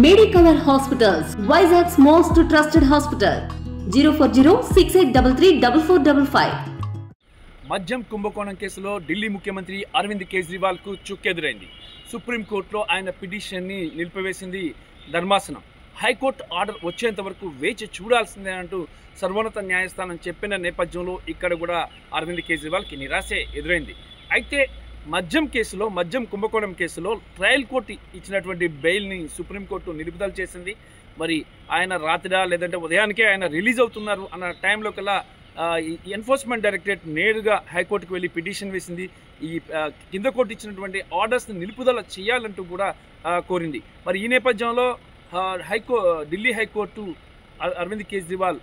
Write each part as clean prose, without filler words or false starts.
Medicover Hospitals, Vizag's most trusted hospital. 040-6833-4455. మద్యం కుంభకోణం కేసులో ఢిల్లీ ముఖ్యమంత్రి అరవింద్ కేజ్రీవాల్ కు చుక్కెదురైంది. సుప్రీంకోర్టులో ఆయన పిటిషన్ని నిలిపివేసింది ధర్మాసనం. హైకోర్టు ఆర్డర్ వచ్చేంత వరకు వేచి చూడాల్సిందే అంటూ సర్వోన్నత న్యాయస్థానం చెప్పిన నేపథ్యంలో ఇక్కడ కూడా అరవింద్ కేజ్రీవాల్కి నిరాశే ఎదురైంది. అయితే మద్యం కేసులో, మద్యం కుంభకోణం కేసులో ట్రయల్ కోర్టు ఇచ్చినటువంటి బెయిల్ని సుప్రీంకోర్టు నిలుపుదల చేసింది. మరి ఆయన రాత్రిడా లేదంటే ఉదయానికే ఆయన రిలీజ్ అవుతున్నారు అన్న టైంలో కల్లా ఎన్ఫోర్స్మెంట్ డైరెక్టరేట్ నేరుగా హైకోర్టుకు వెళ్ళి పిటిషన్ వేసింది. ఈ కింద కోర్టు ఇచ్చినటువంటి ఆర్డర్స్ని నిలుపుదల చేయాలంటూ కూడా కోరింది. మరి ఈ నేపథ్యంలో ఢిల్లీ హైకోర్టు అరవింద్ కేజ్రీవాల్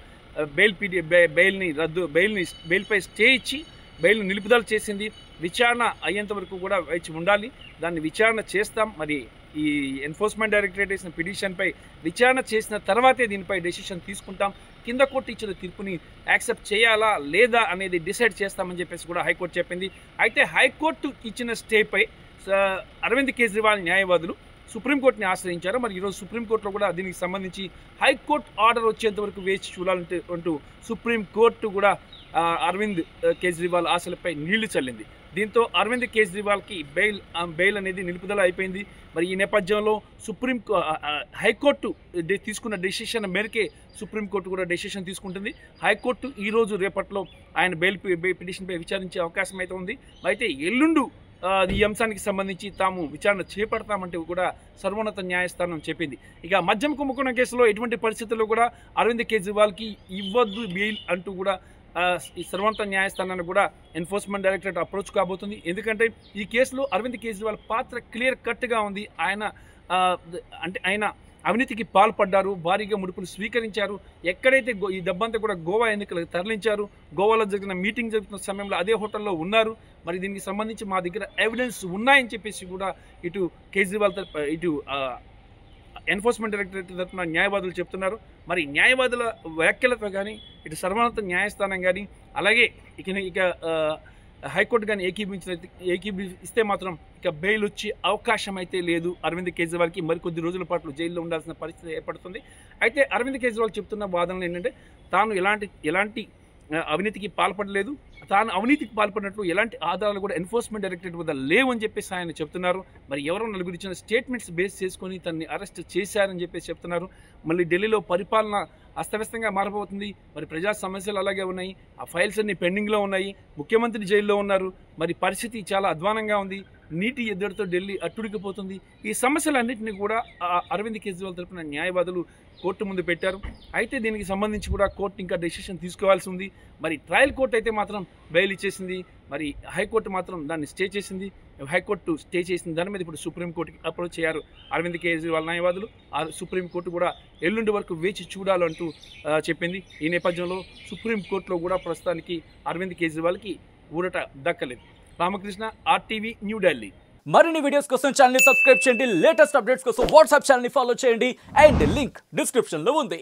బెయిల్పై స్టే ఇచ్చి బెయిల్ను నిలుపుదల చేసింది. విచారణ అయ్యేంత వరకు కూడా వేచి ఉండాలి, దాన్ని విచారణ చేస్తాం. మరి ఈ ఎన్ఫోర్స్మెంట్ డైరెక్టరేట్ వేసిన పిటిషన్పై విచారణ చేసిన తర్వాతే దీనిపై డెసిషన్ తీసుకుంటాం. కింద కోర్టు ఇచ్చిన తీర్పుని యాక్సెప్ట్ చేయాలా లేదా అనేది డిసైడ్ చేస్తామని చెప్పేసి కూడా హైకోర్టు చెప్పింది. అయితే హైకోర్టు ఇచ్చిన స్టేపై అరవింద్ కేజ్రీవాల్ న్యాయవాదులు సుప్రీంకోర్టుని ఆశ్రయించారు. మరి ఈరోజు సుప్రీంకోర్టులో కూడా దీనికి సంబంధించి హైకోర్టు ఆర్డర్ వచ్చేంత వరకు వేచి చూడాలంటే అంటూ సుప్రీంకోర్టు కూడా అరవింద్ కేజ్రీవాల్ ఆశలపై నీళ్లు చల్లింది. దీంతో అరవింద్ కేజ్రీవాల్కి బెయిల్ అనేది నిలుపుదల అయిపోయింది. మరి ఈ నేపథ్యంలో హైకోర్టు తీసుకున్న డెసిషన్ మేరకే సుప్రీంకోర్టు కూడా డెసిషన్ తీసుకుంటుంది. హైకోర్టు ఈరోజు రేపట్లో ఆయన బెయిల్ పిటిషన్పై విచారించే అవకాశం అయితే ఉంది. అయితే ఎల్లుండు ఈ అంశానికి సంబంధించి తాము విచారణ చేపడతామంటూ కూడా సర్వోన్నత న్యాయస్థానం చెప్పింది. ఇక మద్యం కుంభకోణం కేసులో ఎటువంటి పరిస్థితుల్లో కూడా అరవింద్ కేజ్రీవాల్కి ఇవ్వద్దు బెయిల్ అంటూ కూడా ఈ సర్వోన్నత న్యాయస్థానాన్ని కూడా ఎన్ఫోర్స్మెంట్ డైరెక్టరేట్ అప్రోచ్ కాబోతుంది. ఎందుకంటే ఈ కేసులో అరవింద్ కేజ్రీవాల్ పాత్ర క్లియర్ కట్గా ఉంది. ఆయన అవినీతికి పాల్పడ్డారు, భారీగా ముడుపులు స్వీకరించారు. ఎక్కడైతే ఈ డబ్బంతా కూడా గోవా ఎన్నికలకు తరలించారు, గోవాలో జరిగిన మీటింగ్ జరుగుతున్న సమయంలో అదే హోటల్లో ఉన్నారు. మరి దీనికి సంబంధించి మా దగ్గర ఎవిడెన్స్ ఉన్నాయని చెప్పేసి కూడా ఇటు కేజ్రీవాల్ ఇటు ఎన్ఫోర్స్మెంట్ డైరెక్టరేట్ తరఫున న్యాయవాదులు చెప్తున్నారు. మరి న్యాయవాదుల వ్యాఖ్యలతో కానీ ఇటు సర్వోన్నత న్యాయస్థానం కానీ అలాగే ఇక హైకోర్టు కానీ ఏకీభవిస్తే మాత్రం ఇక బెయిల్ వచ్చే అవకాశం అయితే లేదు. అరవింద్ కేజ్రీవాల్కి మరికొద్ది రోజుల పాటు జైల్లో ఉండాల్సిన పరిస్థితి ఏర్పడుతుంది. అయితే అరవింద్ కేజ్రీవాల్ చెప్తున్న వాదనలు ఏంటంటే తాను ఎలాంటి అవినీతికి పాల్పడలేదు, తాను అవినీతికి పాల్పడినట్లు ఎలాంటి ఆధారాలు కూడా ఎన్ఫోర్స్మెంట్ డైరెక్టరేట్ వద్ద లేవని చెప్పేసి ఆయన చెప్తున్నారు. మరి ఎవరో నలుగురు ఇచ్చిన స్టేట్మెంట్స్ బేస్ చేసుకొని తనని అరెస్ట్ చేశారని చెప్పేసి చెప్తున్నారు. మళ్ళీ ఢిల్లీలో పరిపాలన అస్తవ్యస్తంగా మారబోతుంది. మరి ప్రజా సమస్యలు అలాగే ఉన్నాయి, ఆ ఫైల్స్ అన్ని పెండింగ్లో ఉన్నాయి, ముఖ్యమంత్రి జైల్లో ఉన్నారు. మరి పరిస్థితి చాలా అధ్వానంగా ఉంది, నీటి ఎద్దడితో ఢిల్లీ అట్టుడికిపోతుంది. ఈ సమస్యలన్నింటినీ కూడా అరవింద్ కేజ్రీవాల్ తరపున న్యాయవాదులు కోర్టు ముందు పెట్టారు. అయితే దీనికి సంబంధించి కూడా కోర్టు ఇంకా డెసిషన్ తీసుకోవాల్సి ఉంది. మరి ట్రయల్ కోర్టు అయితే మాత్రం బెయిల్ ఇచ్చేసింది, మరి హైకోర్టు మాత్రం దాన్ని స్టే చేసింది. హైకోర్టు స్టే చేసిన దాని మీద ఇప్పుడు సుప్రీంకోర్టుకి అప్రోచ్ అయ్యారు అరవింద్ కేజ్రీవాల్ న్యాయవాదులు. సుప్రీంకోర్టు కూడా ఎల్లుండి వరకు వేచి చూడాలంటూ చెప్పింది. ఈ నేపథ్యంలో సుప్రీంకోర్టులో కూడా ప్రస్తుతానికి అరవింద్ కేజ్రీవాల్కి ఊరట దక్కలేదు. రామకృష్ణ, RTV, న్యూఢిల్లీ. మరిన్ని వీడియోస్ కోసం ఛానల్ ని సబ్స్క్రైబ్ చేయండి. లేటెస్ట్ అప్డేట్స్ కోసం వాట్సాప్ ఛానల్ ని ఫాలో చేయండి. అండ్ లింక్ డిస్క్రిప్షన్ లో ఉంది.